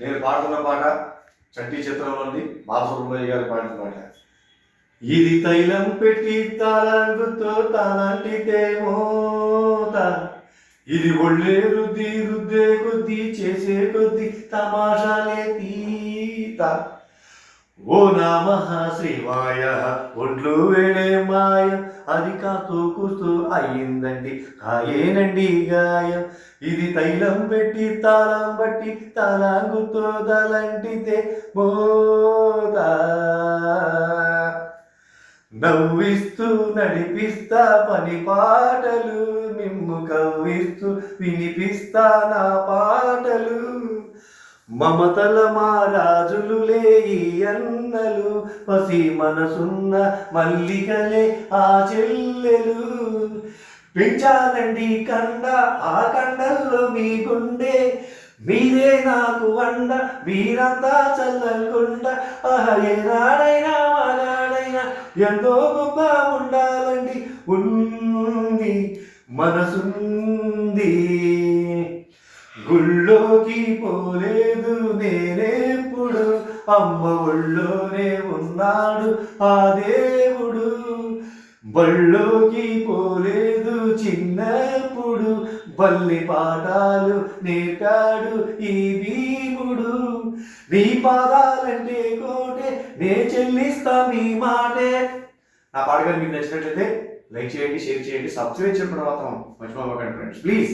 నేను పాడుతున్న పాట చట్టి చిత్రంలోని బాలసుబ్రహ్మణ్య గారు పాడిన పాట. ఇది తైలం పెట్టి తాళంగుతో తానంటితే మోత, ఇది ఒళ్ళే రుద్ది రుద్దే కొద్ది చేసే కొద్ది తమాషాలే తీత. ఓ నమః శివాయ ఒంట్లు వేడే మాయం, అది కాస్తూ కూస్తూ అయ్యిందండి కాయేనండి గాయం. ఇది తైలం పెట్టి తాళం బట్టి తలాంగుతో తలంటితే మోత, నవ్విస్తూ నడిపిస్తా పని పాటలు, మిమ్ము కవ్విస్తూ వినిపిస్తా నా పాటలు. మమతల మారాజులులే ఈ అన్నలు, పసి మనసున్న మల్లికలే ఆ చెల్లెలు. పెంచాలండి కండ ఆ కండల్లో మీ గుండె, మీరే నాకు వండ మీరంతా చల్లకుండ. ఏనాడైనా మగాడైనా ఎంతో గొప్ప ఉండాలండి, ఉంది మనసుంది. గుళ్ళోకి పోలేదు నేనెప్పుడు, అమ్మ ఒళ్ళోనే ఉన్నాడు ఆ దేవుడు. బళ్ళోకి పోలేదు చిన్నప్పుడు, బల్లి పాఠాలు నేర్పాడు ఈ భీముడు. నీ పాదాలంటే కోటే నే చెల్లిస్తా మీ మాటే. నా పాట కానీ మీకు నచ్చినట్లయితే లైక్ చేయండి, షేర్ చేయండి, సబ్స్క్రైబ్ చేయడం మాత్రం మర్చిపోకండి ఫ్రెండ్స్ ప్లీజ్.